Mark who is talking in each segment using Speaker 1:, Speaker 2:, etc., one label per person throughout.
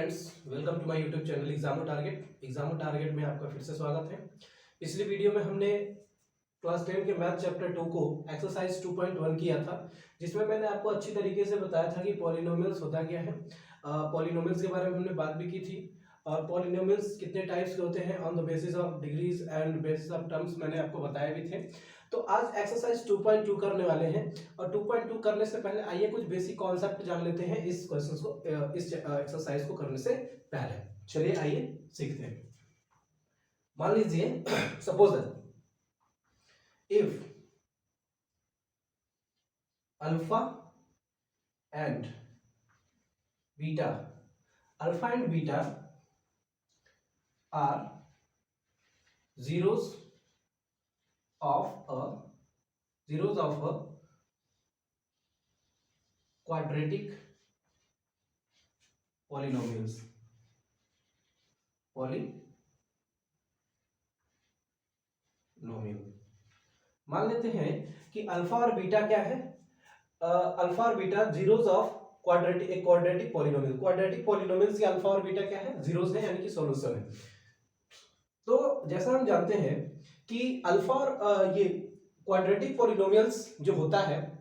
Speaker 1: Friends, welcome to my YouTube channel Examo target में आपका फिर से स्वागत है। पिछली वीडियो में हमने क्लास 10 के मैथ चैप्टर 2 को एक्सरसाइज 2.1 किया था, जिसमें मैंने आपको अच्छी तरीके से बताया था कि पॉलिनोमियल्स होता क्या है। पॉलिनोमियल्स के बारे में हमने बात भी की थी और पॉलिनोमियल्स कितने टाइप्स के होते हैं on the basis of degrees and bases of terms मैंने आपको बताए भी थे। तो आज एक्सरसाइज 2.2 करने वाले हैं और 2.2 करने से पहले आइए कुछ बेसिक कॉन्सेप्ट जान लेते हैं इस क्वेश्चन को, इस एक्सरसाइज को करने से पहले। चलिए आइए सीखते हैं। मान लीजिए suppose that if alpha and beta are zeros of a quadratic polynomials मान लेते हैं कि अल्फा और बीटा क्या है। अल्फा और beta zeros of quadratic polynomials की अल्फा और बीटा क्या है, जीरोस है, यानी कि सॉल्यूशन है। तो जैसा हम जानते हैं कि अल्फा और ये क्वाड्रेटिक पॉलिनोमियल्स जो होता है,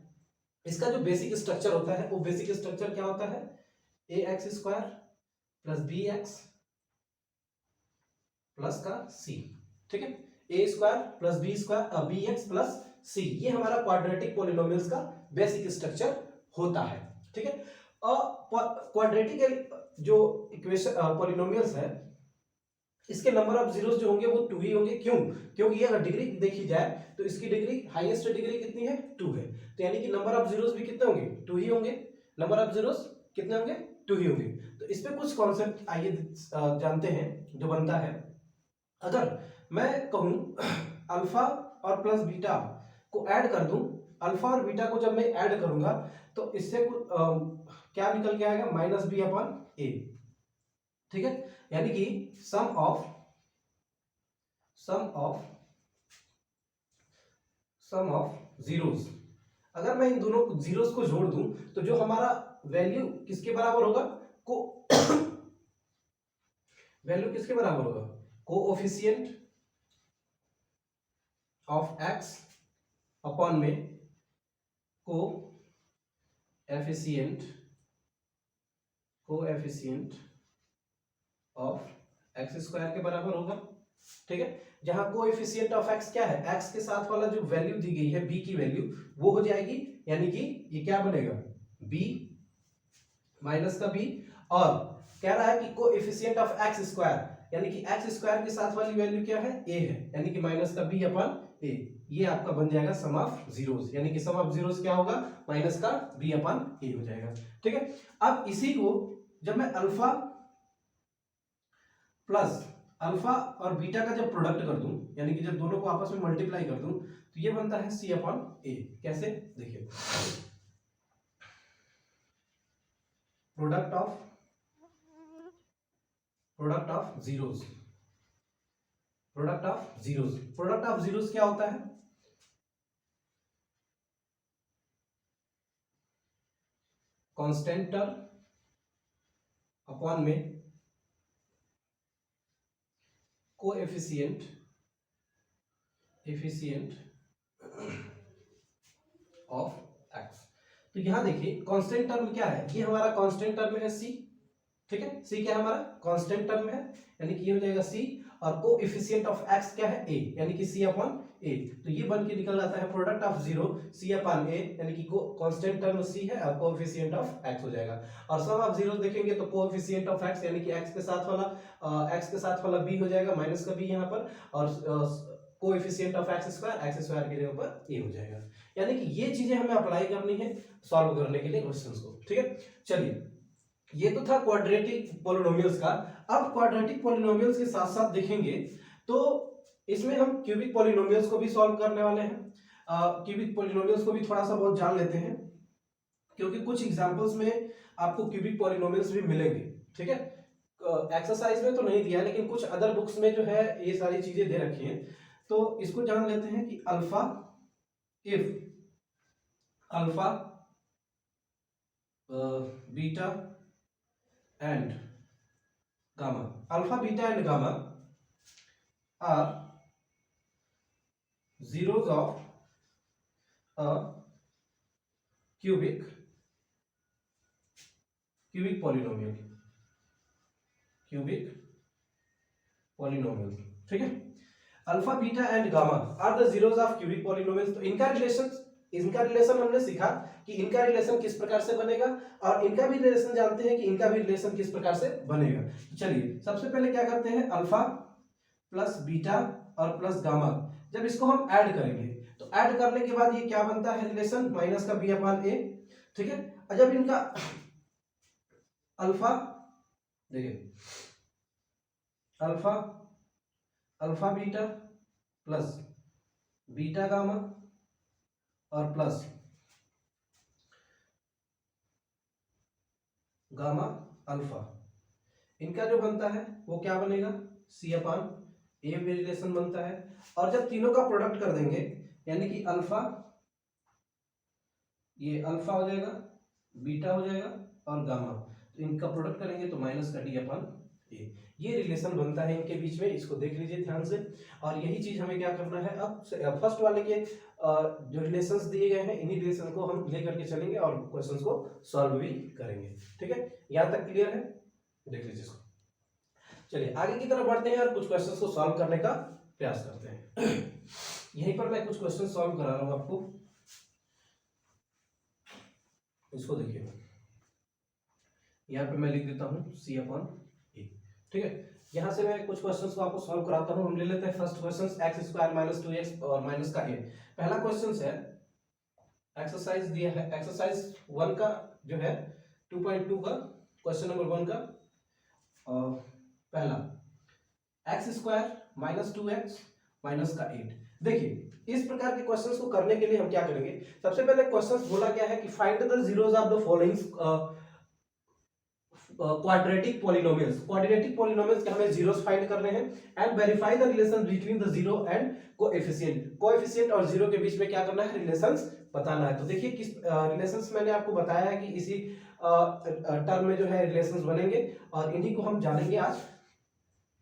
Speaker 1: इसका जो बेसिक स्ट्रक्चर होता है वो बेसिक स्ट्रक्चर क्या होता है, ए x square plus B x plus का सी। ठीक है, ए square plus B x plus सी, ये हमारा क्वाड्रेटिक पॉलिनोमियल्स का बेसिक स्ट्रक्चर होता है। ठीक है, क्वाड्रेटिक जो इक्वेशन पॉलिनोमियल्स है, इसके नंबर ऑफ जीरोस जो होंगे वो 2 ही होंगे। क्यों? क्योंकि अगर डिग्री देखी जाए तो इसकी डिग्री, हाईएस्ट डिग्री कितनी है, 2 है। तो यानी कि नंबर ऑफ जीरोस भी कितने होंगे, 2 ही होंगे। नंबर ऑफ जीरोस कितने होंगे, 2 ही होंगे। तो इस पे कुछ कॉन्सेप्ट आइए जानते हैं जो बनता है। अगर मैं कहूं अल्फा और प्लस बीटा को ऐड कर दूं, अल्फा और बीटा को जब मैं ऐड करूंगा तो इससे क्या निकल के आएगा, माइनस बी अपॉन ए। ठीक है, यानी कि सम ऑफ जीरोस, अगर मैं इन दोनों जीरोस को जोड़ दूं तो जो हमारा वैल्यू किसके बराबर होगा, वैल्यू किसके बराबर होगा, कोएफिशिएंट ऑफ एक्स अपॉन में कोएफिशिएंट ऑफ एक्स स्क्वायर के बराबर होगा। ठीक है, जहां कोएफिशिएंट ऑफ एक्स क्या है, एक्स के साथ वाला जो वैल्यू दी गई है बी की वैल्यू, वो हो जाएगी, यानी कि ये क्या बनेगा, बी माइनस का बी। और कह रहा है कि कोएफिशिएंट ऑफ एक्स स्क्वायर, यानी कि एक्स स्क्वायर के साथ वाली वैल्यू क्या है, ए है, यानी कि माइनस का बी अपॉन ए। ये आपका बन जाएगा सम ऑफ जीरोस, यानी कि सम ऑफ जीरोस क्या होगा, माइनस का बी अपॉन ए हो जाएगा। ठीक है, अब इसी को जब मैं अल्फा और बीटा का जब प्रोडक्ट कर दूं, यानी कि जब दोनों को आपस में मल्टीप्लाई कर दूं, तो ये बनता है सी अपॉन ए। कैसे, देखिए, प्रोडक्ट ऑफ जीरोस क्या होता है, कांस्टेंट टर्म अपॉन में कोएफिशिएंट ऑफ एक्स। तो यहां देखिए कांस्टेंट टर्म क्या है, ये हमारा कांस्टेंट टर्म है सी। ठीक है, सी क्या है, हमारा कांस्टेंट टर्म है, यानी कि ये हो जाएगा सी। और कोएफिशिएंट ऑफ एक्स क्या है, ए, यानी कि सी अपॉन ए। तो ये बन के निकल आता है product of zero c upon a, यानी कि कांस्टेंट टर्म सी है और कोएफिशिएंट ऑफ एक्स हो जाएगा। और सम ऑफ जीरो देखेंगे तो कोएफिशिएंट ऑफ एक्स, यानी कि एक्स के साथ वाला बी हो जाएगा, माइनस का बी यहाँ पर, और कोएफिशिएंट ऑफ एक्स स्क्वायर की जगह पर ए हो जाएगा। यानी कि ये चीजें हमें अप्लाई करनी है सॉल्व करने के लिए क्वेश्चंस को। ठीक है, चलिए, ये तो था क्वाड्रेटिक पॉलिनोमियल्स का। अब क्वाड्रेटिक पॉलिनोमियल्स के साथ साथ देखेंगे तो इसमें हम क्यूबिक पॉलिनोमियल्स को भी सॉल्व करने वाले हैं। क्यूबिक पॉलिनोमियल्स को भी थोड़ा सा बहुत जान लेते हैं, क्योंकि कुछ एग्जांपल्स में आपको क्यूबिक पॉलिनोमियल्स भी मिलेंगे। ठीक है, एक्सरसाइज में तो नहीं दिया, लेकिन कुछ अदर बुक्स में जो है ये सारी चीजें दे रखी हैं। तो इसको जान लेते हैं कि alpha beta and gamma. Alpha beta and gamma are zeros of a cubic polynomial, ठीक है। Alpha beta and gamma are the zeros of cubic polynomials. तो इनका रिलेशन हमने सीखा कि इनका रिलेशन किस प्रकार से बनेगा, और इनका भी रिलेशन जानते हैं कि इनका भी रिलेशन किस प्रकार से बनेगा। तो चलिए सबसे पहले क्या करते हैं, अल्फा प्लस बीटा और प्लस गामा, जब इसको हम ऐड करेंगे तो ऐड करने के बाद ये क्या बनता है रिलेशन, माइनस का बी अपॉन ए, ठीक है। और जब इनका अल्फा देखिए, alpha beta plus beta gamma और प्लस गामा अल्फा, इनका जो बनता है वो क्या बनेगा, सी अपॉन ए में रिलेशन बनता है। और जब तीनों का प्रोडक्ट कर देंगे यानी कि अल्फा, ये अल्फा हो जाएगा, बीटा हो जाएगा और गामा, तो इनका प्रोडक्ट करेंगे तो माइनस का डी अपॉन ए, ये रिलेशन बनता है इनके बीच में। इसको देख लीजिए ध्यान से। और यही चीज हमें क्या करना है, अब फर्स्ट वाले के जो रिलेशंस दिए गए हैं इन्हीं रिलेशन को हम लेकर के चलेंगे और क्वेश्चंस को सॉल्व भी करेंगे, ठीक है। यहाँ तक क्लियर है, देख लीजिए इसको। चलिए आगे की तरफ बढ़ते हैं और कुछ क्वेश्चंस को सॉल्व करने का प्रयास करते हैं। यहीं पर मैं कुछ क्वेश्चन सॉल्व करा रहा हूं आपको, इसको देखिए। यहाँ पे मैं लिख देता हूं सी अपॉन ए, ठीक है। यहाँ से मैं कुछ क्वेश्चंस को आपको सॉल्व कराता हूं। हम ले लेते हैं first question, x square minus 2x और माइनस का ए। पहला क्वेश्चन है, एक्सरसाइज दिया है, एक्सरसाइज 1 का जो है 2.2 का क्वेश्चन नंबर 1 का पहला, x square minus 2x minus का 8। देखिए इस प्रकार के क्वेश्चंस को करने के लिए हम क्या करेंगे, सबसे पहले क्वेश्चंस बोला क्या है कि find the zeros of the following quadratic polynomials. Quadratic polynomials के हमें जीरोस फाइंड करने हैं and verify the relation between the zero and coefficient और जीरो के बीच में क्या करना है, रिलेशंस बताना है। तो देखिए किस रिलेशंस मैंने आपको बताया है कि इसी टर्म में जो है रिलेशंस बनेंगे और इन्हीं को हम जानेंगे आज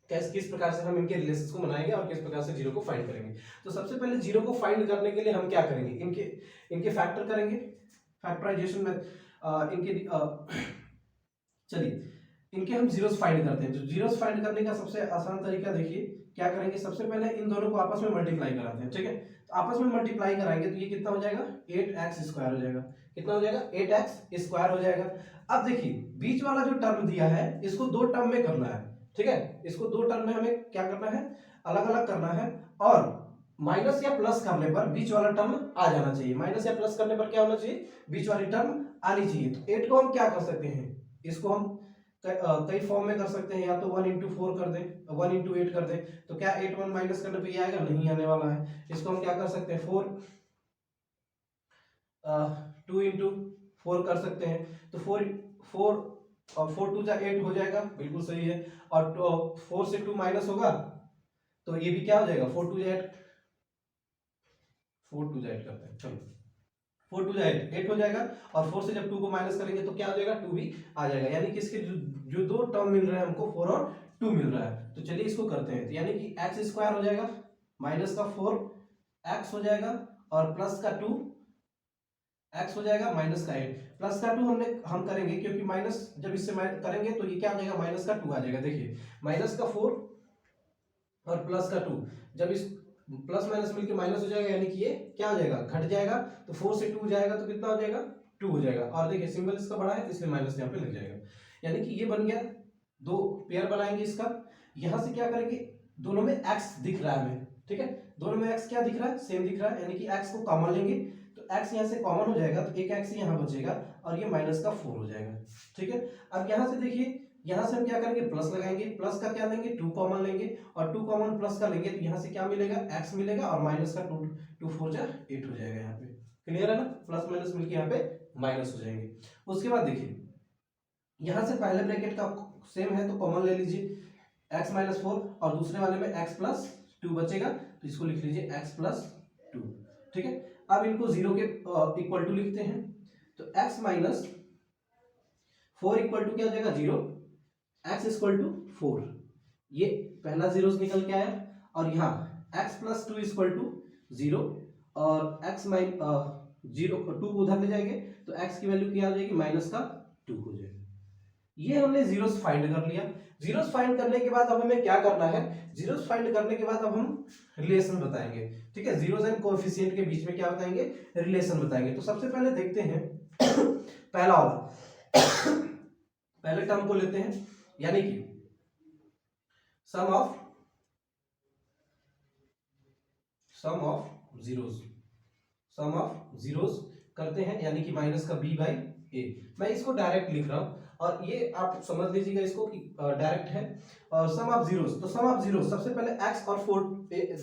Speaker 1: किस प्रकार से हम इनके रिलेशंस को बनाएंगे और किस प्रकार से जीरो को फाइंड करेंगे। तो सबसे पहले जीरो को फाइंड करने के लिए हम क्या करेंगे, इनके फैक्टर करेंगे, फैक्टराइजेशन में चलिए इनके हम जीरोस फाइंड करते हैं। तो जीरोस फाइंड करने का सबसे आसान तरीका देखिए क्या करेंगे, सबसे पहले इन दोनों को आपस में मल्टीप्लाई कराते हैं, ठीक है। तो आपस में मल्टीप्लाई कराएंगे तो ये कितना हो जाएगा, 8x स्क्वायर हो जाएगा। कितना हो जाएगा, 8x स्क्वायर हो जाएगा। अब देखिए बीच वाला जो टर्म दिया है इसको दो टर्म में करना है, ठीक है। इसको दो टर्म में हमें क्या करना है, अलग अलग करना है। और माइनस या प्लस करने पर बीच वाला टर्म आ जाना चाहिए, माइनस या प्लस करने पर क्या होना चाहिए, बीच वाली टर्म आनी चाहिए। तो 8 को हम क्या कर सकते हैं, इसको हम कई फॉर्म में कर सकते हैं, या तो 1 into 4 कर दें, 1 into 8 कर दें। तो क्या 8 1 माइनस करने पे ये आएगा, नहीं आने वाला है। इसको हम क्या कर सकते हैं, 2 into 4 कर सकते हैं। तो 4 2 जा 8 हो जाएगा, बिल्कुल सही है। और 4 से 2 माइनस होगा तो ये भी क्या हो जाएगा, 4 2 जा 8 करते हैं, चलो 4 2 जा 8 हो जाएगा। और 4 से जब 2 को माइनस करेंगे तो क्या हो जाएगा, 2 भी आ जाएगा। यानी कि इसके जो दो टर्म मिल रहे हैं हमको, 4 और 2 मिल रहा है। तो चलिए इसको करते हैं। तो यानी कि एक्स स्क्वायर हो जाएगा, माइनस का 4 एक्स हो जाएगा और प्लस का 2 एक्स हो जाएगा, माइनस का 8। प्लस का 2 हम करेंगे क्योंकि माइनस जब इससे करेंगे तो ये क्या आ जाएगा, माइनस का 2 आ जाएगा। देखिए माइनस का 4 और प्लस का 2, जब इस प्लस माइनस मिलके माइनस हो जाएगा, यानी कि ये क्या हो जाएगा, घट जाएगा। तो 4 से 2 जाएगा तो कितना हो जाएगा, 2 हो जाएगा। और देखिए सिंबल इसका बड़ा है इसलिए माइनस यहाँ पे लग जाएगा। यानी कि ये बन गया, दो पेयर बनाएंगे इसका। यहां से क्या करेंगे, दोनों में x दिख रहा है हमें, ठीक है। दोनों में x क्या दिख रहा है, सेम दिख रहा है। यानी कि x को कॉमन लेंगे तो x यहाँ से कॉमन हो जाएगा, तो एक x यहाँ बचेगा और ये माइनस का 4 हो जाएगा, ठीक है। अब यहाँ से देखिए, यहां से हम क्या करेंगे, प्लस लगाएंगे। प्लस का क्या लेंगे, 2 कॉमन लेंगे और 2 कॉमन प्लस का लेंगे तो यहां से क्या मिलेगा, x मिलेगा और माइनस का 2 4 जा 8 हो जाएगा। यहाँ पे क्लियर है ना, प्लस माइनस मिलके यहाँ पे माइनस हो जाएंगे। उसके बाद देखिए यहां से पहले ब्रैकेट का सेम है तो कॉमन ले लीजिए, x माइनस 4 और दूसरे वाले में x प्लस 2 बचेगा तो इसको लिख लीजिए x प्लस 2, ठीक है। अब इनको जीरो के इक्वल टू लिखते हैं। तो x माइनस 4 इक्वल टू क्या हो जाएगा, 0, x इक्वल टू 4, ये पहला जीरोस निकल के आया और यहाँ x प्लस 2 इक्वल टू 0 और x माइन 0 2 को उधर ले जाएंगे तो x की वैल्यू क्या हो जाएगी माइनस का 2 हो जाएगा। ये हमने जीरोस फाइंड कर लिया। जीरोस फाइंड करने के बाद अब हमें क्या करना है, जीरोस फाइंड करने के बाद अब हम रिलेशन बताएंगे, ठीक है, जीरोस एंड कोएफिशिएंट के बीच में क्या बताएंगे, रिलेशन बताएंगे। तो सबसे पहले देखते हैं पहला वाला पहले टर्म को लेते हैं, यानी कि सम ऑफ जीरोस करते हैं, यानी कि माइनस का b बाई ए। मैं इसको डायरेक्ट लिख रहा हूं और ये आप समझ लीजिएगा इसको कि डायरेक्ट है। और सम ऑफ जीरोस, तो सम ऑफ जीरोस सबसे पहले x और 4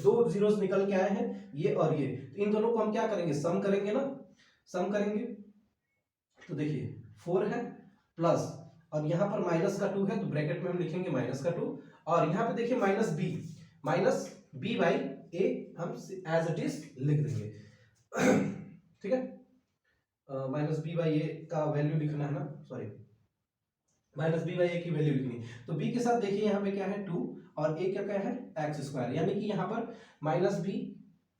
Speaker 1: दो जीरोस निकल के आए हैं, ये और ये, तो इन दोनों को हम क्या करेंगे, सम करेंगे ना, सम करेंगे। तो देखिए 4 है प्लस और यहाँ पर माइनस का 2 है तो ब्रैकेट में हम लिखेंगे माइनस का 2 और यहाँ पे देखिए माइनस बी बाई ए हम एज इट इज लिख देंगे, ठीक है। माइनस बी बाई ए का वैल्यू लिखना है ना, सॉरी माइनस बी बाई ए की वैल्यू लिखनी है। तो बी के साथ देखिए यहाँ पे क्या है 2 और ए क्या है एक्स स्क्वायर, यानी कि यहाँ पर माइनस बी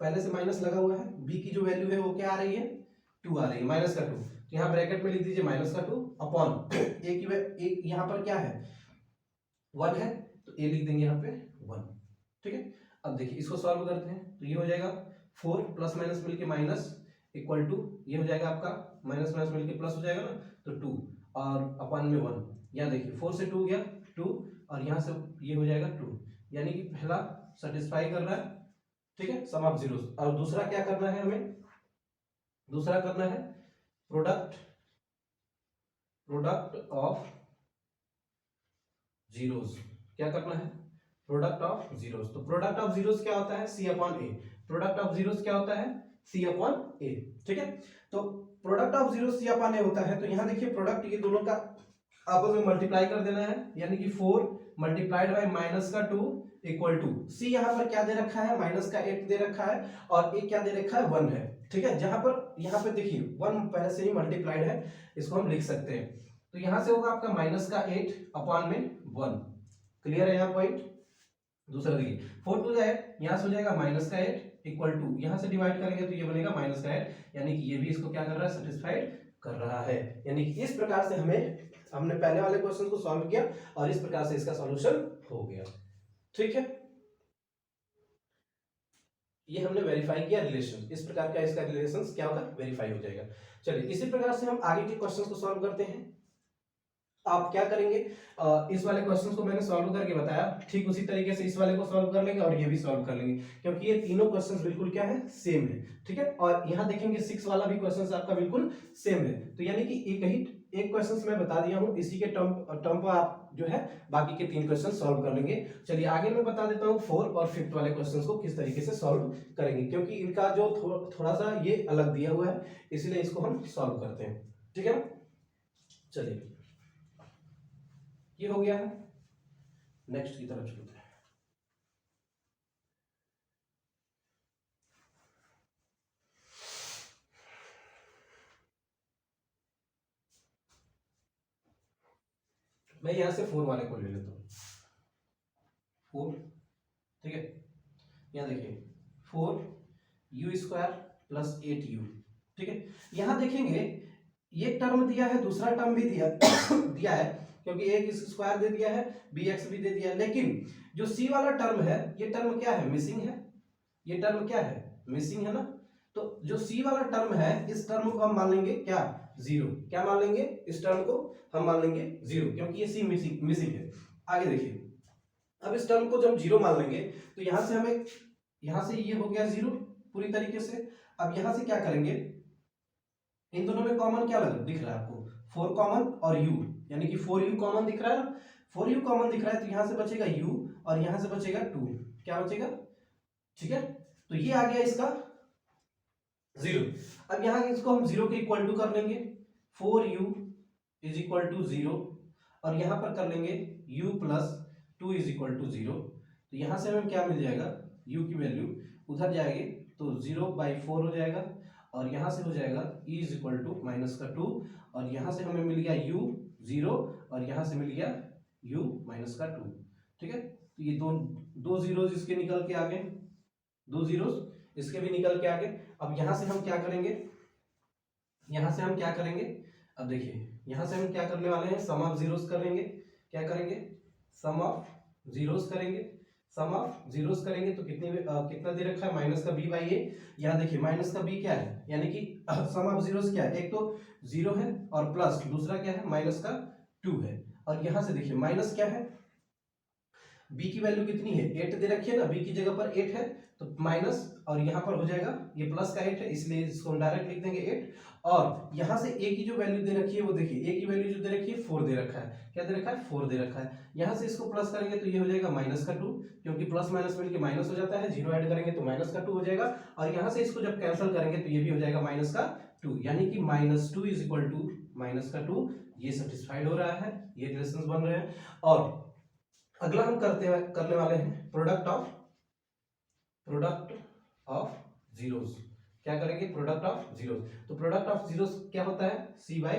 Speaker 1: पहले से माइनस लगा हुआ है, बी की जो वैल्यू है वो क्या आ रही है 2 आ रही है, माइनस का 2, तो यहाँ ब्रैकेट में लिख दीजिए माइनस का 2 अपॉन ए की ए यहाँ पर क्या है 1 है तो ए लिख देंगे यहाँ पे 1, ठीक है। अब देखिए इसको सॉल्व करते हैं तो ये हो जाएगा 4 प्लस माइनस मिलके माइनस इक्वल टू ये हो जाएगा आपका माइनस माइनस मिलके प्लस हो जाएगा ना, तो 2 और अपन में 1, यहाँ देखिए 4 से 2 गया 2 और यहाँ से ये हो जाएगा 2, यानी कि पहला सेटिस्फाई कर रहा है, ठीक है, सम ऑफ जीरोस। और दूसरा क्या करना है हमें, दूसरा करना है प्रोडक्ट ऑफ जीरोस, क्या करना है प्रोडक्ट ऑफ जीरोस। तो प्रोडक्ट ऑफ जीरोस क्या होता है c upon a, product of zeros क्या होता है c अपॉन ए, ठीक है। तो product of zeros c upon a होता है, तो यहाँ देखिए प्रोडक्ट ये दोनों का आपस में मल्टीप्लाई कर देना है, यानी कि 4 मल्टीप्लाइड बाय माइनस का 2 इक्वल टू c यहाँ पर क्या दे रखा है माइनस का 8 दे रखा है और a क्या दे रखा है 1 है, ठीक है। जहां पर यहाँ पे देखिए 1 पहले से ही मल्टीप्लाइड है, इसको हम लिख सकते हैं, तो यहां से होगा आपका माइनस का 8 अपॉन में 1, क्लियर है यहाँ पॉइंट। दूसरा देखिए 4 टू जाए यहाँ से हो जाएगा माइनस का 8 इक्वल टू यहाँ से डिवाइड करेंगे तो ये बनेगा माइनस का 8, यानी कि ये भी इसको क्या कर रहा है सेटिस्फाइड कर रहा है। यानी कि इस प्रकार से हमने पहले वाले क्वेश्चन को सॉल्व किया और इस प्रकार से इसका सॉल्यूशन हो गया, ठीक है। ये हमने वेरीफाई किया रिलेशन, इस प्रकार का इसका रिलेशन क्या होगा वेरीफाई हो जाएगा। चलिए इसी प्रकार से हम आगे के क्वेश्चंस को सॉल्व करते हैं। आप क्या करेंगे, इस वाले क्वेश्चंस को मैंने सॉल्व करके बताया, ठीक उसी तरीके से इस वाले को सॉल्व कर लेंगे और ये भी सॉल्व कर लेंगे, क्योंकि ये तीनों क्वेश्चंस बिल्कुल क्या है सेम है, ठीक है। और यहाँ देखेंगे 6 वाला भी क्वेश्चंस आपका बिल्कुल सेम है, तो यानी कि एक क्वेश्चंस मैं बता दिया हूँ, इसी के टर्म पर आप जो है बाकी के 3 क्वेश्चन सॉल्व कर लेंगे। चलिए आगे मैं बता देता हूँ 4 और 5th वाले क्वेश्चंस को किस तरीके से सॉल्व करेंगे, क्योंकि इनका जो थोड़ा सा ये अलग दिया हुआ है, इसलिए इसको हम सॉल्व करते हैं, ठीक है। चलिए ये हो गया है, नेक्स्ट की तरफ चलते हैं। मैं यहां से 4 वाले को ले लेता हूं, 4, ठीक है। यहां देखिए 4u स्क्वायर प्लस 8u, ठीक है। यहां देखेंगे ये टर्म दिया है, दूसरा टर्म भी दिया है, क्योंकि एक स्क्वायर दे दिया है, bx भी दे दिया है, लेकिन जो c वाला टर्म है ये टर्म क्या है मिसिंग है, ये टर्म क्या है मिसिंग है ना। तो जो c वाला टर्म है इस टर्म को हम मान लेंगे क्या 0, क्या मान लेंगे इस टर्म को हम मान लेंगे 0, क्योंकि ये c मिसिंग है। आगे देखिए अब इस टर्म को जब 0 मान लेंगे तो यहां से हमें यहां से ये हो गया 0 पूरी तरीके से। अब यहां से क्या करेंगे, इन दोनों में कॉमन क्या दिख रहा है आपको 4 कॉमन और u, यानी कि 4u कॉमन दिख रहा है ना, 4u कॉमन दिख रहा है तो यहां से बचेगा u और यहां से बचेगा 2, क्या बचेगा, ठीक है। तो ये आ गया इसका 0। अब यहां इसको हम 0 के इक्वल टू कर लेंगे, 4u इज इक्वल टू 0 और यहां पर कर लेंगे u plus 2 is equal to 0। तो यहां से हमें क्या मिल जाएगा u की वैल्यू उधर जाएगी तो 0/4 हो जाएगा और यहां से हो जाएगा e is equal to minus का 2 और यहां से हमें मिल गया u 0 और यहां से मिल गया u माइनस का 2। ठीक है। तो ये दो दो जीरोस इसके निकल के आ गए, दो जीरोस इसके भी निकल के आ गए। अब यहां से हम क्या करेंगे, यहां से हम क्या करेंगे, अब देखिए यहां से हम क्या करने वाले हैं, सम ऑफ जीरोस करेंगे। क्या करेंगे, सम ऑफ जीरोस करेंगे। सम ऑफ जीरोस करेंगे तो कितना दे रखा है, माइनस का बी बाई ए। यहाँ देखिए माइनस का बी क्या है, यानी कि सम ऑफ जीरोस क्या है, एक तो जीरो है और प्लस दूसरा क्या है, माइनस का 2 है। और यहां से देखिए माइनस क्या है, b की वैल्यू कितनी है, 8 दे रखी है ना, b की जगह पर 8 है तो माइनस, और यहाँ पर हो जाएगा ये प्लस का 8 है, इसलिए इसको हम डायरेक्ट लिख देंगे 8। और यहाँ से a की जो वैल्यू दे रखी है वो देखिए, a की वैल्यू जो दे रखी है 4 दे रखा है। क्या दे रखा है, 4 दे रखा है। यहाँ से इसको प्लस करेंगे तो ये हो जाएगा माइनस का 2, क्योंकि प्लस माइनस मिलकर माइनस हो जाता है, जीरो ऐड करेंगे तो माइनस का 2 हो जाएगा। और यहाँ से इसको जब कैंसिल करेंगे तो ये भी हो जाएगा माइनस का 2, यानी कि -2 इज इक्वल टू माइनस का 2। ये सेटिस्फाइड हो रहा है, ये रिलेशंस बन रहे हैं। और अगला हम करने वाले हैं प्रोडक्ट ऑफ जीरोस। क्या करेंगे, प्रोडक्ट ऑफ जीरोस। तो प्रोडक्ट ऑफ जीरोस क्या होता है, c बाई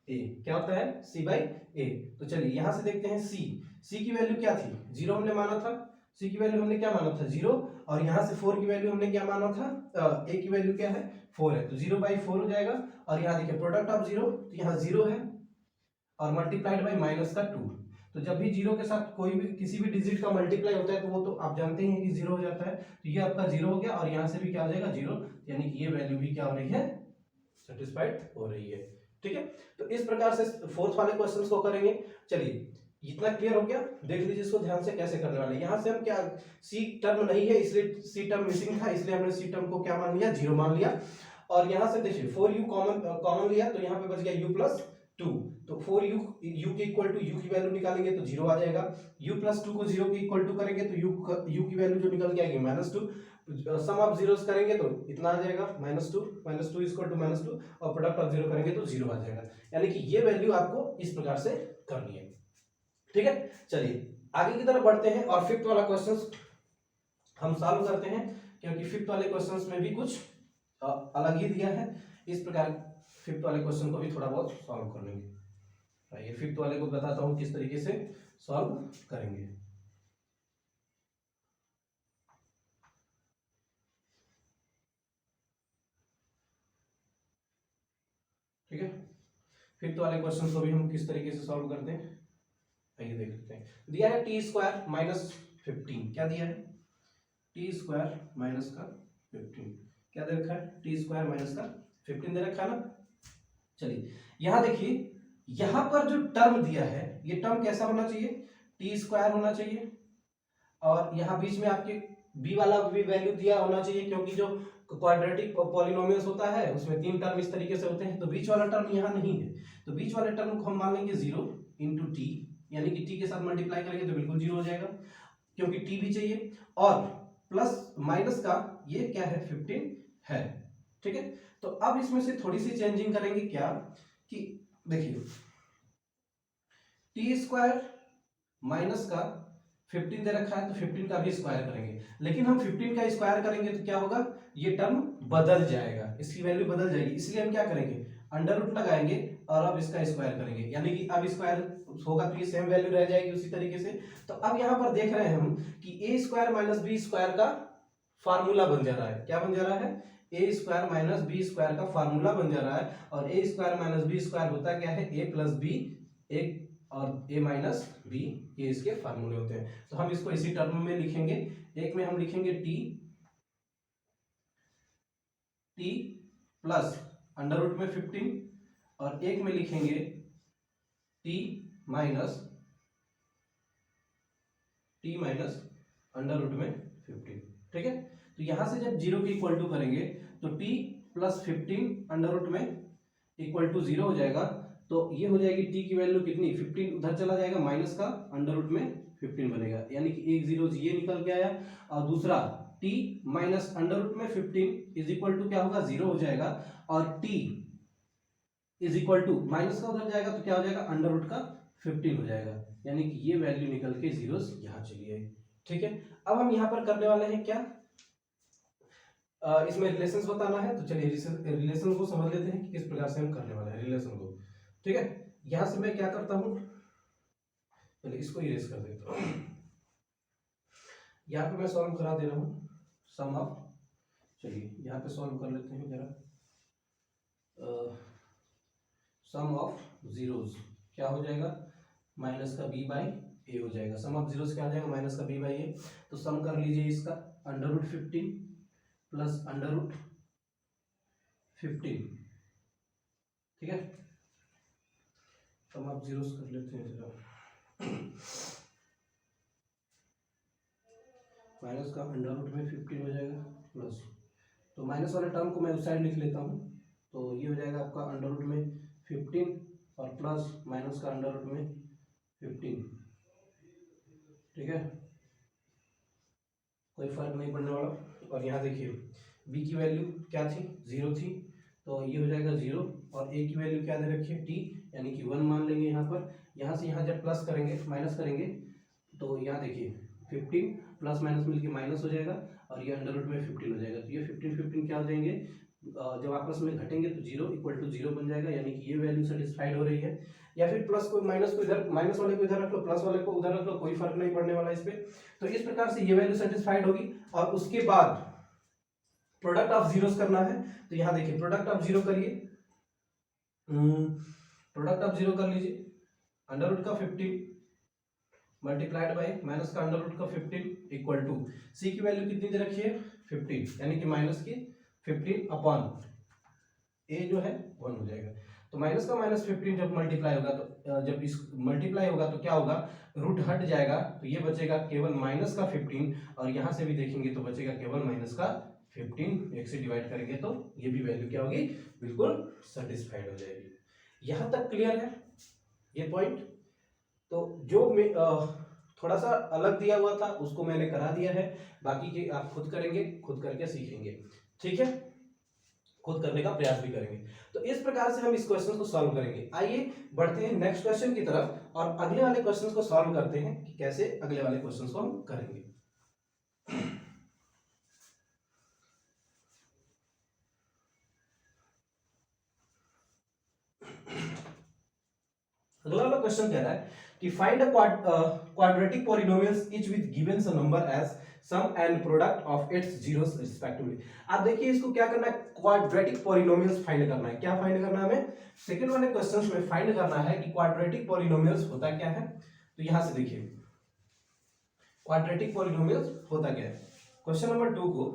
Speaker 1: ए। क्या होता है, c बाई ए। तो चलिए यहां से देखते हैं c की वैल्यू क्या थी, जीरो हमने माना था, c की वैल्यू हमने क्या माना था, जीरो। और यहां से 4 की वैल्यू हमने क्या माना था, a की वैल्यू क्या है, 4 है, तो 0/4 हो जाएगा। और यहाँ देखिए प्रोडक्ट ऑफ जीरो, तो यहाँ जीरो है और मल्टीप्लाइड बाई माइनस का 2। तो जब भी जीरो के साथ कोई भी किसी भी डिजिट का मल्टीप्लाई होता है तो वो तो आप जानते ही हैं कि जीरो हो जाता है। तो ये आपका जीरो हो गया और यहाँ से भी क्या हो जाएगा, जीरो, यानी कि ये वैल्यू भी क्या हो रही है, सेटिस्फाइड हो रही है। ठीक है, तो इस प्रकार से फोर्थ वाले क्वेश्चंस को करेंगे। चलिए इतना क्लियर हो गया, देख लीजिए इसको ध्यान से कैसे करने वाले। यहाँ से हम क्या, सी टर्म नहीं है इसलिए सी टर्म मिसिंग था, इसलिए हमने सी टर्म को क्या मान लिया, जीरो मान लिया। और यहाँ से देखिए 4u कॉमन लिया तो यहाँ पे बच गया u प्लस 2। तो 4u के इक्वल टू u की वैल्यू निकालेंगे तो जीरो आ जाएगा। u प्लस 2 को जीरो के इक्वल टू करेंगे तो u की वैल्यू जो निकल के आएगी -2। सम ऑफ जीरोस करेंगे तो इतना आ जाएगा -2 इक्वल टू -2, और प्रोडक्ट ऑफ जीरो करेंगे तो जीरो आ जाएगा। यानी कि ये वैल्यू आपको इस प्रकार से करनी है। ठीक है, चलिए आगे की तरफ बढ़ते हैं और फिफ्थ वाला क्वेश्चन हम सॉल्व करते हैं, क्योंकि फिफ्थ वाले क्वेश्चंस में भी कुछ अलग ही दिया है। इस प्रकार फिफ्थ वाले क्वेश्चन को भी थोड़ा बहुत सॉल्व कर लेंगे। आइए फिफ्थ वाले को बताता हूं किस तरीके से सॉल्व करेंगे। ठीक है, फिफ्थ वाले क्वेश्चन को भी हम किस तरीके से सॉल्व करते हैं, आइए देख लेते हैं। दिया है टी स्क्वायर माइनस 15, क्या दिया है, टी स्क्वायर माइनस का 15, क्या दे रखा है, टी स्क्वायर माइनस का 15 दे रखा है ना। चलिए यहां देखिए, यहां पर जो टर्म दिया है ये टर्म कैसा होना चाहिए, टी स्क्वायर होना चाहिए। और यहाँ बीच में आपके b वाला भी वैल्यू दिया होना चाहिए, क्योंकि जो क्वाड्रेटिक पॉलिनोमियल्स होता है उसमें 3 टर्म इस तरीके से होते हैं, तो बीच वाला टर्म यहाँ नहीं है। तो बीच वाले टर्म को हम मान लेंगे 0 इंटू टी, यानी कि टी के साथ मल्टीप्लाई करेंगे तो बिल्कुल 0 हो जाएगा, क्योंकि टी भी चाहिए। और प्लस माइनस का ये क्या है, 15 है। ठीक है, तो अब इसमें से थोड़ी सी चेंजिंग करेंगे, क्या कि देखिए टी स्क्वायर माइनस का 15 दे रखा है तो 15 का भी स्क्वायर करेंगे, लेकिन हम 15 का स्क्वायर करेंगे तो क्या होगा, ये टर्म बदल जाएगा, इसकी वैल्यू बदल जाएगी, इसलिए हम क्या करेंगे, अंडर रूट लगाएंगे और अब इसका स्क्वायर करेंगे, यानी कि अब स्क्वायर होगा तो ये सेम वैल्यू रह जाएगी उसी तरीके से। तो अब यहाँ पर देख रहे हैं हम कि ए स्क्वायर माइनस बी स्क्वायर का फार्मूला बन जा रहा है। क्या बन जा रहा है, ए स्क्वायर माइनस बी स्क्वायर का फार्मूला बन जा रहा है। और ए स्क्वायर माइनस बी स्क्वायर होता क्या है, ए प्लस बी एक और a माइनस बी, ये इसके फार्मूले होते हैं। तो हम इसको इसी टर्म में लिखेंगे, एक में हम लिखेंगे t प्लस अंडर रूट में 15, और एक में लिखेंगे t माइनस अंडर रूट में 15। ठीक है, तो यहां से जब जीरो के इक्वल टू करेंगे तो t प्लस 15 अंडर रूट में इक्वल टू 0 हो जाएगा। तो ये हो जाएगी t की वैल्यू कितनी, 15 उधर चला जाएगा, माइनस का अंडर रूट में 15 बनेगा, यानी कि एक जीरो ये निकल के आया। और दूसरा t माइनस अंडर रूट में 15 इज इक्वल टू क्या होगा, 0 हो जाएगा। और t is equal to minus का उधर जाएगा तो क्या हो जाएगा, अंडर रूट का 15 हो जाएगा, यानी कि ये वैल्यू निकल के जीरोस यहाँ चली आई। ठीक है, अब हम यहाँ पर करने वाले हैं क्या, इसमें रिलेशंस बताना है। तो चलिए रिलेशन को समझ लेते हैं कि किस प्रकार से हम करने वाले हैं रिलेशन को। ठीक है, यहां से मैं क्या करता हूं, पहले इसको इरेज कर देता हूं। यहाँ पे मैं सॉल्व करा दे रहा हूँ सम ऑफ, चलिए यहाँ पे सॉल्व कर लेते हैं जरा। सम ऑफ जीरोस क्या हो जाएगा, माइनस का बी बाई ए हो जाएगा। सम ऑफ जीरोस क्या हो जाएगा, माइनस का बी बाई ए। तो सम कर लीजिए इसका, under root 15 plus under root 15, ठीक है। सम ऑफ जीरोस कर लेते हैं जरा, माइनस का अंडर रूट में 15 हो जाएगा प्लस, तो माइनस वाले टर्म को मैं उस साइड लिख लेता हूँ, तो ये हो जाएगा आपका अंडर रूट में 15 और प्लस माइनस का अंडर रूट में 15, ठीक है, कोई फर्क नहीं पड़ने वाला। और यहाँ देखिए b की वैल्यू क्या थी, 0 थी, तो ये हो जाएगा 0, और a की वैल्यू क्या दे रखी है, t, यानी कि 1 मान लेंगे यहाँ पर। यहाँ से यहाँ जब प्लस करेंगे माइनस करेंगे तो यहाँ देखिए 15 प्लस माइनस मिलके माइनस हो जाएगा, और ये अंडर रूट में 15 हो जाएगा। तो ये 15 क्या हो जाएंगे, जब आपस में घटेंगे तो 0 इक्वल टू 0 बन जाएगा, यानी कि ये वैल्यू सेटिस्फाइड हो रही है। या फिर प्लस को माइनस को इधर, माइनस वाले को इधर रख लो, प्लस वाले को उधर रख लो, कोई फर्क नहीं पड़ने वाला इस पे। तो इस प्रकार से ये वैल्यू सेटिस्फाइड होगी। और उसके बाद प्रोडक्ट ऑफ जीरोस करना है, तो यहाँ देखिए प्रोडक्ट ऑफ जीरो करिए, प्रोडक्ट ऑफ जीरो कर लीजिए, अंडर रूट का 15 मल्टीप्लाइड बाई माइनस का अंडर रूट का 15 इक्वल टू सी की वैल्यू कितनी दे रखी है, 15, यानी कि माइनस की 15 अपॉन ए जो है 1 हो जाएगा। तो माइनस का माइनस 15 जब मल्टीप्लाई होगा, तो जब इस मल्टीप्लाई होगा तो क्या होगा, रूट हट जाएगा, तो ये बचेगा केवल माइनस का 15, और यहाँ से भी देखेंगे तो बचेगा केवल माइनस का 15, एक से डिवाइड करेंगे तो ये भी वैल्यू क्या होगी, बिल्कुल सेटिस्फाइड हो जाएगी। यहाँ तक क्लियर है ये पॉइंट। तो जो थोड़ा सा अलग दिया हुआ था उसको मैंने करा दिया है, बाकी के आप खुद करेंगे, खुद करके सीखेंगे, ठीक है, खुद करने का प्रयास भी करेंगे। तो इस प्रकार से हम इस क्वेश्चन को सॉल्व करेंगे। आइए बढ़ते हैं नेक्स्ट क्वेश्चन की तरफ, और अगले वाले क्वेश्चन को सॉल्व करते हैं कि कैसे अगले वाले क्वेश्चन को हम करेंगे। अगला वाला क्वेश्चन कह रहा है कि find a quadratic polynomials each with given sum number as sum and product of its zeros respectively. आप देखिए इसको क्या करना है, क्वाड्रेटिक पॉलिनोमियल्स फाइंड करना है। क्या फाइंड करना है हमें, सेकंड वाले क्वेश्चंस में फाइंड करना है कि क्वाड्रेटिक पॉलिनोमियल्स होता क्या है। तो यहां से देखिए क्वाड्रेटिक पॉलिनोमियल्स होता क्या है। क्वेश्चन नंबर 2 को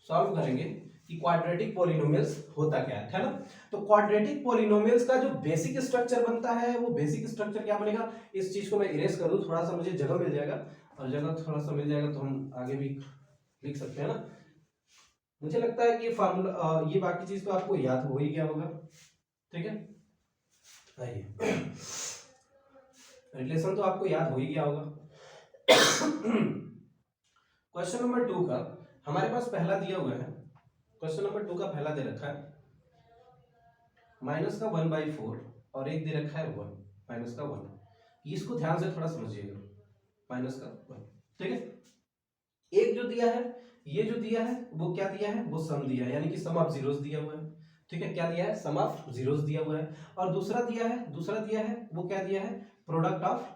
Speaker 1: सॉल्व करेंगे कि क्वाड्रेटिक पॉलिनोमियल्स होता क्या है ना। तो क्वाड्रेटिक पॉलिनोमियल्स का जो बेसिक स्ट्रक्चर बनता है, वो बेसिक स्ट्रक्चर क्या बनेगा, इस चीज को मैं इरेज कर दूं, थोड़ा सा मुझे जगह मिल जाएगा, और जगह थोड़ा सा मिल जाएगा तो हम आगे भी लिख सकते हैं ना। मुझे लगता है कि फार्मूला, ये बाकी चीज तो आपको याद हो ही गया होगा, ठीक है। आइए रिलेशन तो आपको याद हो ही गया होगा। क्वेश्चन नंबर 2 का हमारे पास पहला दिया हुआ है, क्वेश्चन नंबर 2 का पहला दे रखा है माइनस का 1/4, और एक दे रखा है 1, माइनस का 1। इसको ध्यान से थोड़ा समझिएगा, माइनस का 1, ठीक है। एक जो दिया है, ये जो दिया है वो क्या दिया है, वो सम दिया है, यानी कि सम ऑफ जीरोस दिया हुआ है, ठीक है। क्या दिया है, सम ऑफ जीरोस दिया हुआ है। और दूसरा दिया है वो क्या दिया है, प्रोडक्ट ऑफ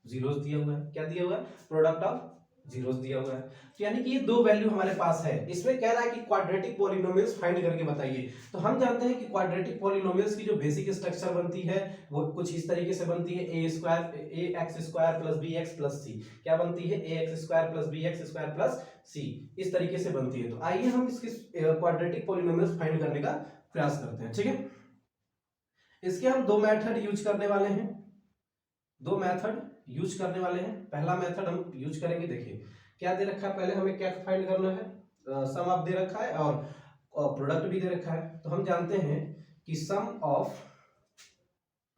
Speaker 1: जीरोस दिया हुआ है। क्या दिया हुआ है, प्रोडक्ट ऑफ जीरोस दिया हुआ है। तो यानी कि ये दो वैल्यू हमारे पास है। इसमें कह रहा है कि क्वाड्रेटिक पॉलिनोमियल्स फाइंड करके बताइए। तो हम जानते हैं कि क्वाड्रेटिक पॉलिनोमियल्स की जो बेसिक स्ट्रक्चर बनती है वो कुछ इस तरीके से बनती है, ax² plus bx plus c। क्या बनती है, ax² plus bx² plus c, इस तरीके से बनती है। तो आइए हम इसकी क्वाड्रेटिक पॉलिनोमियल्स फाइंड करने का प्रयास करते हैं, ठीक है। इसके हम दो मेथड यूज करने वाले हैं, दो मेथड यूज करने वाले हैं। पहला मेथड हम यूज करेंगे, देखिए क्या दे रखा है, पहले हमें क्या फाइंड करना है, सम ऑफ दे रखा है और प्रोडक्ट भी दे रखा है। तो हम जानते हैं कि सम ऑफ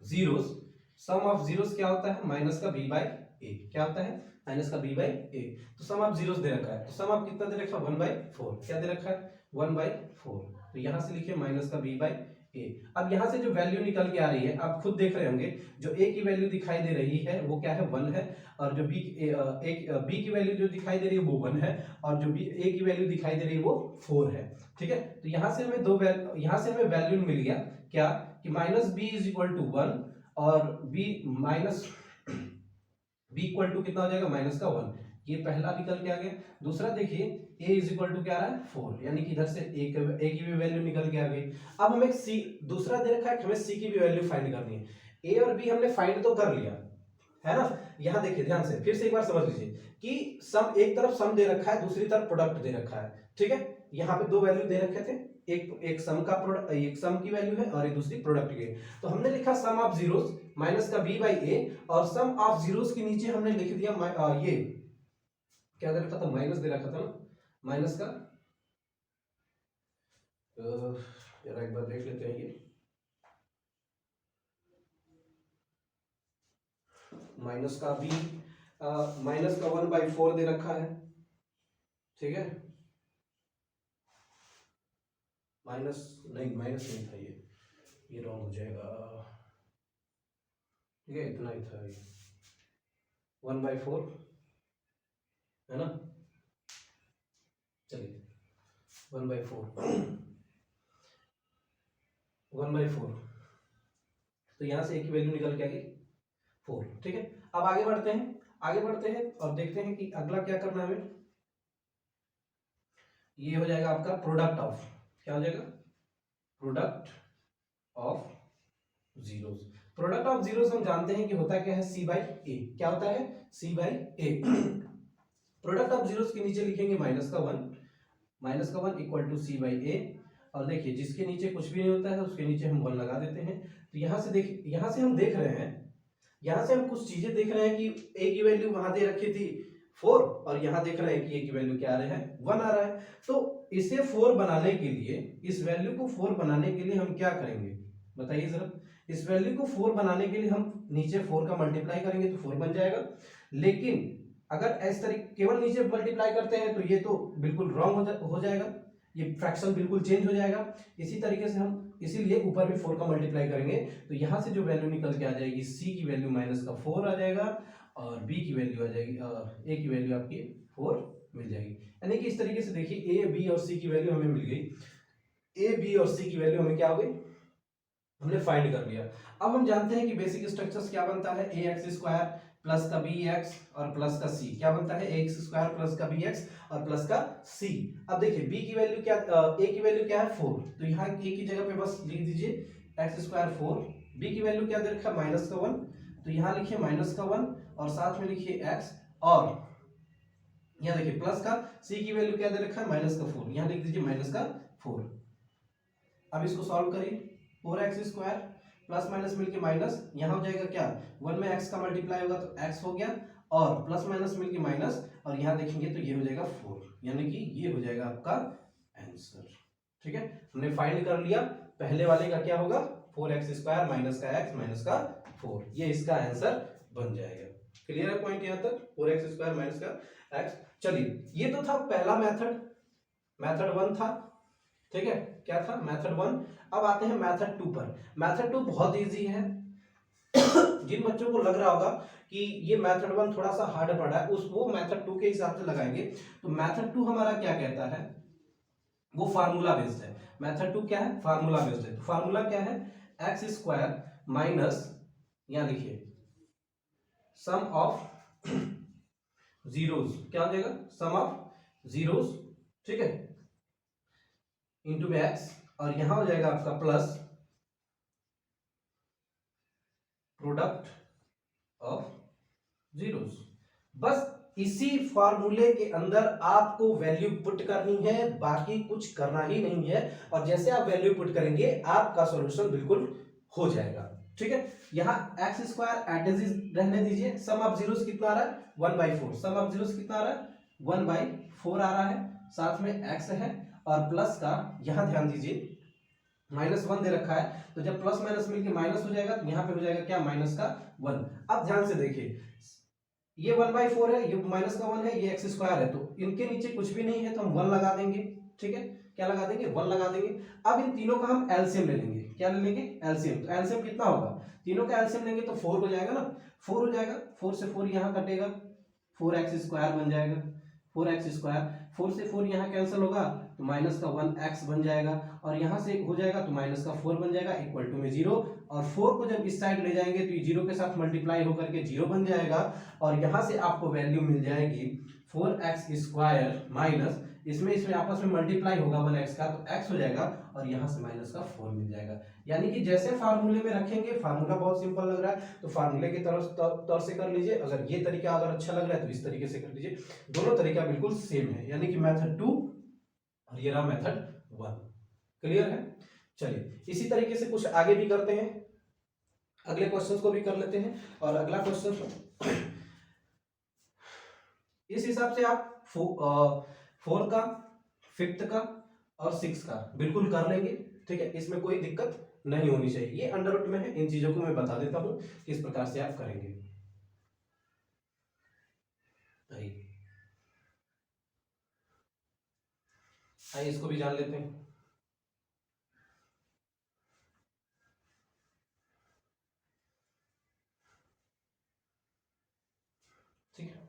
Speaker 1: जीरोस क्या होता है, माइनस का b बाई ए। क्या होता है, माइनस का b बाई ए। तो सम ऑफ जीरोस दे रखा है, तो सम ऑफ कितना दे रखा है, 1/4। क्या दे रखा है, 1/4। तो यहां से लिखिए माइनस का b बाई ए। अब यहां से जो वैल्यू निकल के आ रही है, आप खुद देख रहे होंगे, जो a की वैल्यू दिखाई दे रही है वो क्या है, 1 है, और जो b की वैल्यू जो दिखाई दे रही है वो 1 है, और जो a की वैल्यू दिखाई दे रही है वो 4 है, ठीक है। तो यहां से हमें वैल्यू मिल गया क्या, कि minus b is equal to 1, और b इक्वल टू कितना हो जाएगा, माइनस का 1। ये पहला निकल के आ गया। दूसरा देखिए a इज इक्वल टू क्या आ रहा है 4, यानी कि इधर से a की भी वैल्यू निकल के आ गई। अब हमें c दूसरा दे रखा है, हमें c की भी वैल्यू फाइंड करनी है। a और b हमने फाइंड तो कर लिया है ना। यहाँ देखिए ध्यान से फिर से एक बार समझ लीजिए कि सम, एक तरफ सम दे रखा है, दूसरी तरफ प्रोडक्ट दे रखा है, ठीक है। यहाँ पे दो वैल्यू दे रखे थे, एक सम का प्रोडक्ट, एक सम की वैल्यू है और एक दूसरी प्रोडक्ट की। तो हमने लिखा सम ऑफ जीरोस माइनस का b बाई ए, और सम ऑफ जीरोस के नीचे हमने लिख दिया ये क्या दे रखा था, माइनस दे रखा था ना, माइनस का जरा एक बार देख लेते हैं, ये माइनस का b, माइनस का 1/4 दे रखा है, ठीक है। माइनस नहीं था, ये रॉन्ग हो जाएगा, ठीक है, इतना ही था, ये 1/4 है ना। चलिए 1/4 तो यहां से एक की वैल्यू निकल के आ गई 4, ठीक है। अब आगे बढ़ते हैं और देखते हैं कि अगला क्या करना है हमें। ये हो जाएगा आपका प्रोडक्ट ऑफ, क्या हो जाएगा, product of zeros. Product of zeros हम जानते हैं कि होता क्या है, c बाई ए। क्या होता है, c by A. Product of zeros के नीचे लिखेंगे माइनस का 1 इक्वल टू c बाई ए, और देखिए जिसके नीचे कुछ भी नहीं होता है उसके नीचे हम 1 लगा देते हैं। तो यहाँ से देखिए, यहाँ से हम देख रहे हैं, यहाँ से हम कुछ चीजें देख रहे हैं कि a की वैल्यू वहां दे रखी थी 4, और यहाँ देख रहे हैं कि a की वैल्यू क्या आ रहा है, 1 आ रहा है। तो इसे 4 बनाने के लिए, इस वैल्यू को 4 बनाने के लिए हम क्या करेंगे बताइए जरा। इस वैल्यू को 4 बनाने के लिए हम नीचे 4 का मल्टीप्लाई करेंगे तो 4 बन जाएगा। लेकिन अगर इस तरीके केवल नीचे मल्टीप्लाई करते हैं तो ये तो बिल्कुल रॉन्ग हो जाएगा, ये फ्रैक्शन बिल्कुल चेंज हो जाएगा। इसी तरीके से हम इसीलिए ऊपर भी 4 का मल्टीप्लाई करेंगे, तो यहाँ से जो वैल्यू निकल के आ जाएगी, c की वैल्यू माइनस का 4 आ जाएगा, और b की वैल्यू आ जाएगी, a की वैल्यू आपकी 4 मिल जाएगी। यानी कि इस तरीके से देखिए a, b और c की वैल्यू हमें मिल गई। a, b और c की वैल्यू हमें क्या हो गई, हमने फाइंड कर लिया। अब हम जानते हैं कि बेसिक स्ट्रक्चर्स क्या बनता है, ax² प्लस का bx और प्लस का c। क्या बनता है, ax² प्लस का bx और प्लस का c। अब देखिए b की वैल्यू क्या, a की वैल्यू क्या है 4, तो यहाँ a की जगह पे बस लिख दीजिए x² 4। b की वैल्यू क्या दे रखा है, माइनस का 1, तो यहाँ लिखिए माइनस का 1 और साथ में लिखिए x, और यहाँ देखिए प्लस का c की वैल्यू क्या दे रखा है, माइनस का 4, यहाँ लिख दीजिए माइनस का 4। अब इसको सॉल्व करिए, 4x² प्लस माइनस मिलके माइनस, यहाँ हो जाएगा क्या, 1 में x का मल्टीप्लाई होगा तो x हो गया, और प्लस माइनस मिलके माइनस, और यहाँ देखेंगे तो ये हो जाएगा 4, यानी कि ये हो जाएगा आपका आंसर, ठीक है। हमने फाइंड कर लिया, पहले वाले का क्या होगा, 4x² माइनस का x माइनस का 4, ये इसका आंसर बन जाएगा। क्लियर है पॉइंट यहाँ तक, 4x² माइनस का x। चलिए ये तो था पहला मेथड 1 था, ठीक है, क्या था, मेथड 1। अब आते हैं मेथड 2 पर। मेथड 2 बहुत इजी है। जिन बच्चों को लग रहा होगा कि ये मेथड 1 थोड़ा सा हार्ड पड़ा है, वो मेथड 2 के हिसाब से लगाएंगे। तो मेथड 2 हमारा क्या कहता है, वो फार्मूला बेस्ड है। मेथड 2 क्या है, फार्मूला बेस्ड है। तो फार्मूला क्या है, x² माइनस, यहां लिखिए सम ऑफ जीरोस, क्या हो जाएगा, सम ऑफ जीरोस, ठीक है, इंटू x, और यहां हो जाएगा आपका प्लस प्रोडक्ट ऑफ जीरोस। बस इसी फार्मूले के अंदर आपको वैल्यू पुट करनी है, बाकी कुछ करना ही नहीं है। और जैसे आप वैल्यू पुट करेंगे आपका सॉल्यूशन बिल्कुल हो जाएगा, ठीक है। यहाँ x² एट इज रहने दीजिए। सम ऑफ जीरोस कितना आ रहा है, 1/4। सम ऑफ जीरोस कितना आ रहा है, 1/4 आ रहा है, साथ में x है, और प्लस का यहां ध्यान दीजिए -1 दे रखा है, तो जब प्लस माइनस मिलके माइनस हो जाएगा तो यहाँ पे हो जाएगा क्या, माइनस का 1। अब ध्यान से देखिए, ये 1/4 है, ये माइनस का 1 है, ये x² है, तो इनके नीचे कुछ भी नहीं है तो हम 1 लगा देंगे, ठीक है। क्या लगा देंगे, 1 लगा देंगे। अब इन तीनों का हम एलसीएम ले लेंगे। क्या ले लेंगे, एलसीएम। तो एलसीएम कितना होगा, तीनों का एलसीएम लेंगे तो 4 हो जाएगा ना, 4 हो जाएगा, 4 से 4 यहाँ कटेगा, 4x² बन जाएगा, 4x², 4 से 4 यहाँ कैंसिल होगा तो माइनस का 1x बन जाएगा, और यहाँ से हो जाएगा तो माइनस का 4 बन जाएगा, इक्वल टू में 0, और 4 को जब इस साइड ले जाएंगे तो ये 0 के साथ मल्टीप्लाई होकर के 0 बन जाएगा, और यहाँ से आपको वैल्यू मिल जाएगी 4x² माइनस इसमें आपस में मल्टीप्लाई होगा 1x का, तो x हो जाएगा और यहाँ से माइनस का 4 मिल जाएगा। यानी कि जैसे फार्मूले में रखेंगे, फार्मूला बहुत सिंपल लग रहा है तो फार्मूले की तौर से कर लीजिए। अगर ये तरीका अगर अच्छा लग रहा है तो इस तरीके से कर लीजिए। दोनों तरीका बिल्कुल सेम है, यानी कि मेथड 2 और ये रहा मेथड 1। क्लियर है? चलिए इसी तरीके से कुछ आगे भी करते हैं, अगले क्वेश्चन को भी कर लेते हैं। और अगला क्वेश्चन इस हिसाब से आप 4 का, 5th का और 6 का बिल्कुल कर लेंगे। ठीक है, इसमें कोई दिक्कत नहीं होनी चाहिए। ये अंडर रूट में है, इन चीजों को मैं बता देता हूं किस प्रकार से आप करेंगे। आइए इसको भी जान लेते हैं। ठीक है,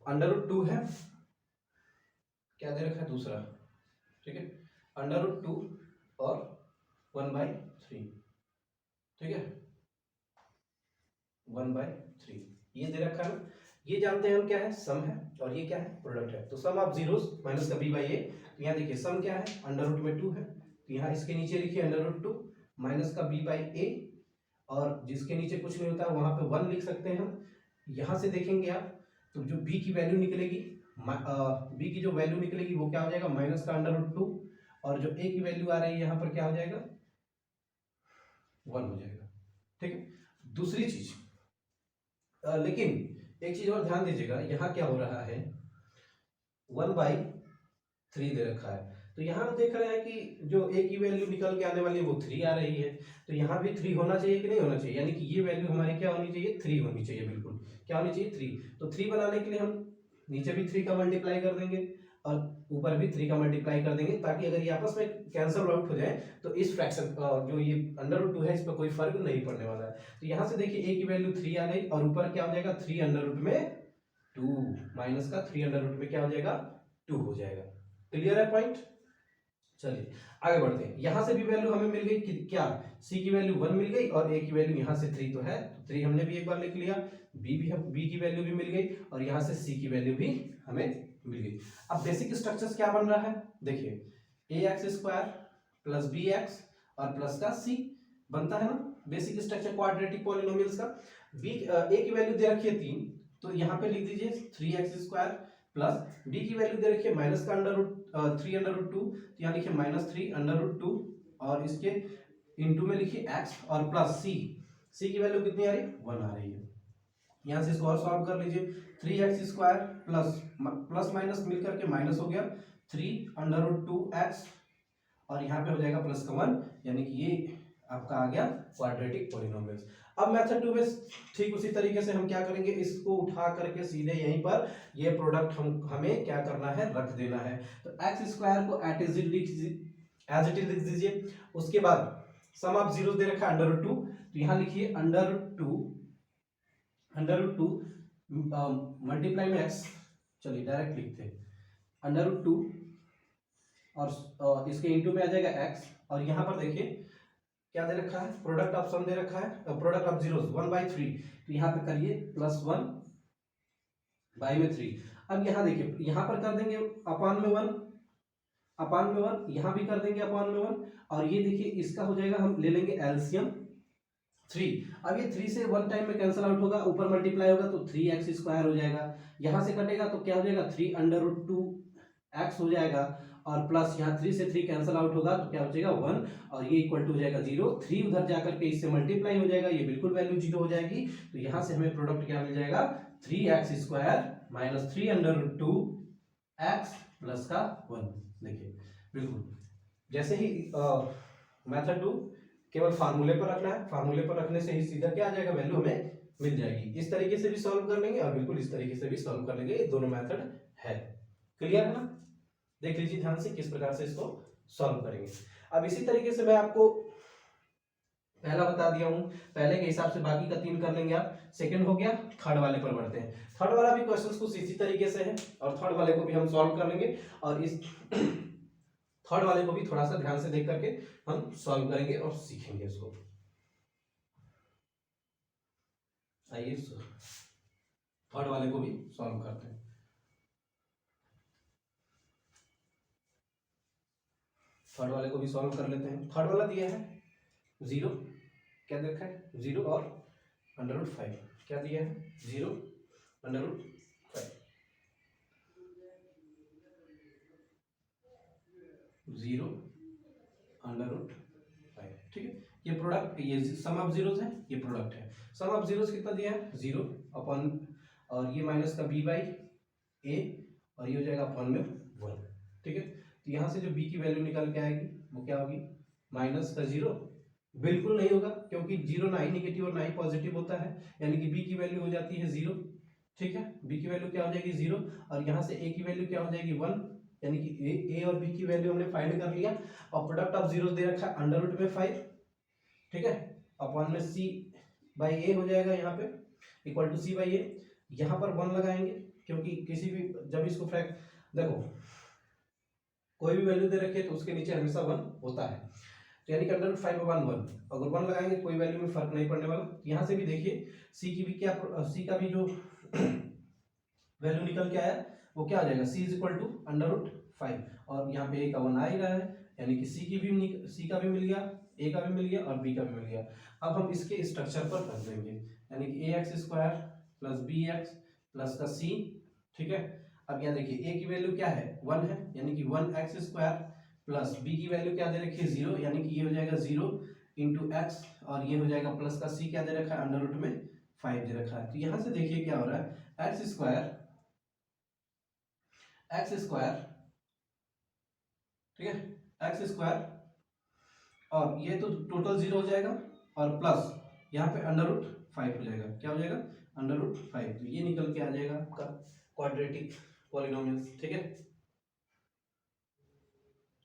Speaker 1: अंडर रूट 2 है, क्या दे रखा है दूसरा। ठीक है, अंडर रूट 2 और 1/3। ठीक है, 1/3 ये दे रखा है। ये जानते हैं हम क्या है, सम है, और ये क्या है, प्रोडक्ट है। तो सम ऑफ जीरोस माइनस का b/a। तो यहाँ देखिए सम क्या है, अंडर रूट में 2 है, तो यहाँ इसके नीचे लिखिए अंडर रूट 2 माइनस का b/a, और जिसके नीचे कुछ नहीं होता वहां पे 1 लिख सकते हैं हम। यहाँ से देखेंगे आप तो जो b की वैल्यू निकलेगी, b की जो वैल्यू निकलेगी वो क्या हो जाएगा, माइनस का अंडर रूट 2, और जो a की वैल्यू आ रही है यहाँ पर क्या हो जाएगा, 1 हो जाएगा। ठीक है, दूसरी चीज लेकिन एक चीज और ध्यान दीजिएगा, यहाँ क्या हो रहा है, 1/3 दे रखा है। तो यहाँ हम देख रहे हैं कि जो a की वैल्यू निकल के आने वाली है वो 3 आ रही है, तो यहाँ भी 3 होना चाहिए कि नहीं होना चाहिए, यानी कि ये वैल्यू हमारी क्या होनी चाहिए, 3 होनी चाहिए। बिल्कुल क्या होनी चाहिए, 3। तो 3 बनाने के लिए हम नीचे भी 3 का मल्टीप्लाई कर देंगे और ऊपर भी 3 का मल्टीप्लाई कर देंगे, ताकि अगर ये आपस में कैंसल आउट हो जाए तो इस फ्रैक्शन जो ये अंडर रूट 2 है इस पर कोई फर्क नहीं पड़ने वाला है। तो यहाँ से देखिए a की वैल्यू 3 आ गई, और ऊपर क्या हो जाएगा, 3 अंडर रूट में 2 माइनस का 3 अंडर रूट में क्या हो जाएगा, 2 हो जाएगा। क्लियर है पॉइंट? चलिए आगे बढ़ते हैं। यहां से भी वैल्यू हमें मिल गई कि क्या, c की वैल्यू 1 मिल गई और a की वैल्यू यहां से 3 तो है, तो 3 हमने भी एक बार लिख लिया। b की वैल्यू भी मिल गई और यहां से c की वैल्यू भी हमें मिल गई। अब बेसिक स्ट्रक्चर्स क्या बन रहा है, देखिए ax² प्लस bx और प्लस का c बनता है ना, बेसिक स्ट्रक्चर क्वाड्रेटिक पॉलिनोमियल्स का। a की वैल्यू दे रखी है 3, तो यहाँ पे लिख दीजिए 3x² प्लस b की वैल्यू दे रखी है माइनस का अंडर रूट 3 अंडर रूट 2, तो यहाँ लिखिए -3 अंडर रूट 2 और इसके इनटू में लिखिए x और प्लस c की वैल्यू कितनी आ रही है, 1 आ रही है। यहाँ से इसको और सॉल्व कर लीजिए, 3x² प्लस माइनस मिलकर के माइनस हो गया 3 अंडर रूट 2x और यहाँ पे हो जाएगा प्लस का 1, यानी कि ये आपका आ गया क्वाड्रेटिक पॉलिनोमियल्स। अब मेथड 2 में ठीक उसी तरीके से हम क्या करेंगे, इसको उठा करके सीधे यहीं पर ये प्रोडक्ट हमें क्या करना है, रख देना है। तो x² को एज इट इज लिख दीजिए। उसके बाद सम ऑफ जीरो दे रखा है अंडर रूट 2, तो यहाँ लिखिए अंडर रूट 2 मल्टीप्लाई में x, चलिए डायरेक्ट लिखते हैं अंडर रूट 2 और इसके इंटू में आ जाएगा x, और यहाँ पर देखिए क्या दे रखा है, प्रोडक्ट ऑफ सम दे रखा है, प्रोडक्ट ऑफ जीरोस 1/3, तो यहाँ पे करिए +1 बाई में 3। अब यहाँ देखिए यहाँ पर कर देंगे अपान में 1, यहाँ भी कर देंगे अपान में 1, और ये देखिए इसका हो जाएगा, हम ले लेंगे एलसीएम 3। अब ये 3 से 1 टाइम में कैंसिल आउट होगा, ऊपर मल्टीप्लाई होगा तो 3x² हो जाएगा, यहाँ से कटेगा तो क्या हो जाएगा 3 अंडर रूट 2x हो जाएगा, और प्लस यहाँ 3 से 3 कैंसिल आउट होगा तो क्या हो जाएगा 1, और ये इक्वल टू हो जाएगा 0। 3 उधर जाकर के इससे मल्टीप्लाई हो जाएगा, ये बिल्कुल वैल्यू 0 हो जाएगी, तो यहाँ से हमें प्रोडक्ट क्या मिल जाएगा, 3x² minus 3 under root 2x plus का 1। देखिए बिल्कुल जैसे ही मेथड 2 केवल फार्मूले पर रखना है, फार्मूले पर रखने से ही सीधा क्या आ जाएगा, वैल्यू हमें मिल जाएगी। इस तरीके से भी सॉल्व कर लेंगे और बिल्कुल इस तरीके से भी सॉल्व कर लेंगे, ये दोनों मेथड है। क्लियर है ना? देख लीजिए ध्यान से किस प्रकार से इसको सॉल्व करेंगे। अब इसी तरीके से मैं आपको पहला बता दिया हूं, पहले के हिसाब से बाकी का 3 कर लेंगे आप। सेकंड हो गया, थर्ड वाले पर बढ़ते हैं। थर्ड वाला भी क्वेश्चंस कुछ इसी तरीके से है और थर्ड वाले को भी हम सॉल्व कर लेंगे, और इस थर्ड वाले को भी थोड़ा सा ध्यान से देख करके हम सॉल्व करेंगे और सीखेंगे इसको। आइए थर्ड वाले को भी सॉल्व करते हैं। थर्ड वाले को भी सॉल्व कर लेते हैं। थर्ड वाला दिया है 0, क्या देखा है 0 और √5, क्या दिया है 0 √5, 0 √5, ठीक है। ये प्रोडक्ट, ये सम ऑफ जीरोस है, ये प्रोडक्ट है। सम ऑफ जीरोस कितना दिया है 0 अपॉन, और ये माइनस का b बाई ए, और ये हो जाएगा अपॉन में 1, ठीक है। तो यहाँ से जो b की वैल्यू निकल के आएगी वो क्या होगी, माइनस का 0 बिल्कुल नहीं होगा, क्योंकि 0 ना ही नेगेटिव और ना ही पॉजिटिव होता है, यानी कि b की वैल्यू हो जाती है 0, ठीक है। b की वैल्यू क्या हो जाएगी 0, और यहाँ से a की वैल्यू क्या हो जाएगी 1, यानी कि a और b की वैल्यू हमने फाइंड कर लिया, और प्रोडक्ट ऑफ जीरोस दे रखा है √5, ठीक है, अपॉन में c बाई ए हो जाएगा यहाँ पे, इक्वल टू c बाई ए। यहाँ पर 1 लगाएंगे, क्योंकि किसी भी, जब इसको फ्रैक्ट, देखो कोई भी वैल्यू दे रखी है तो उसके नीचे हमेशा 1 होता है, तो यानी कि √5 अपॉन 1, अगर 1 लगाएंगे कोई वैल्यू में फर्क नहीं पड़ने वाला। यहाँ से भी देखिए c की भी क्या, c का भी जो वैल्यू निकल के आया वो क्या आ जाएगा, c इज इक्वल टू √5, और यहाँ पे a का 1 आ ही रहा है, यानी कि c का भी मिल गया, a का भी मिल गया और b का भी मिल गया। अब हम इसके स्ट्रक्चर पर रख देंगे, यानी कि ax² प्लस bx प्लस का c, ठीक है। अब यहाँ देखिए a की वैल्यू क्या है 1 है, यानी कि 1x² प्लस b की वैल्यू क्या दे रखी है 0, यानी कि ये हो जाएगा 0 इंटू x, और ये हो जाएगा प्लस का c क्या दे रखा है √5 दे रखा है। तो यहाँ से देखिए क्या हो रहा है, x², ठीक है, x², और ये तो टोटल 0 हो जाएगा, और प्लस यहाँ पे √5 हो जाएगा, क्या हो जाएगा √5, तो ये निकल के आ जाएगा आपका क्वाड्रेटिक पॉलिनोमियल, ठीक है।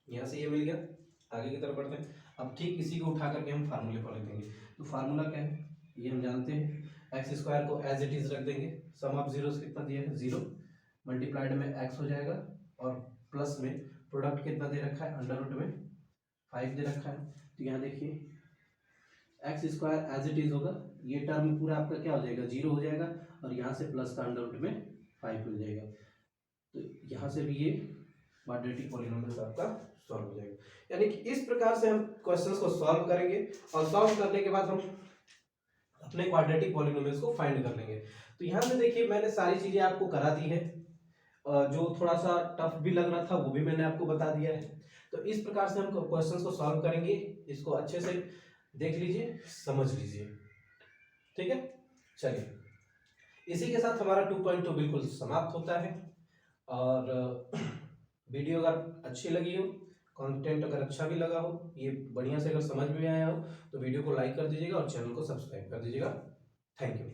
Speaker 1: यहाँ से ये मिल गया, आगे की तरफ बढ़ते हैं। अब ठीक इसी को उठा करके हम फार्मूले पर लिख देंगे। तो फार्मूला क्या है ये हम जानते हैं, x² को एज इट इज रख देंगे, सम ऑफ जीरोस कितना दिया है 0, मल्टीप्लाइड में x हो जाएगा, और प्लस में प्रोडक्ट कितना दे रखा है √5 दे रखा है। तो यहाँ देखिए x² एज इट इज होगा, ये टर्म पूरा आपका क्या हो जाएगा 0 हो जाएगा, और यहाँ से प्लस का √5 मिल जाएगा। तो यहाँ से भी ये क्वाड्रेटिक पॉलिनोमियल आपका सॉल्व हो जाएगा। यानी कि इस प्रकार से हम क्वेश्चंस को सॉल्व करेंगे, और सॉल्व करने के बाद हम अपने क्वाड्रेटिक पॉलिनोमियल्स को फाइंड कर लेंगे। तो यहाँ पे देखिए मैंने सारी चीजें आपको करा दी है, जो थोड़ा सा टफ भी लग रहा था वो भी मैंने आपको बता दिया है। तो इस प्रकार से हम क्वेश्चंस को सॉल्व करेंगे, इसको अच्छे से देख लीजिए, समझ लीजिए, ठीक है। चलिए, इसी के साथ हमारा 2.2 बिल्कुल समाप्त होता है। और वीडियो अगर अच्छी लगी हो, कंटेंट अगर अच्छा भी लगा हो, ये बढ़िया से अगर समझ में आया हो, तो वीडियो को लाइक कर दीजिएगा और चैनल को सब्सक्राइब कर दीजिएगा। Thank you.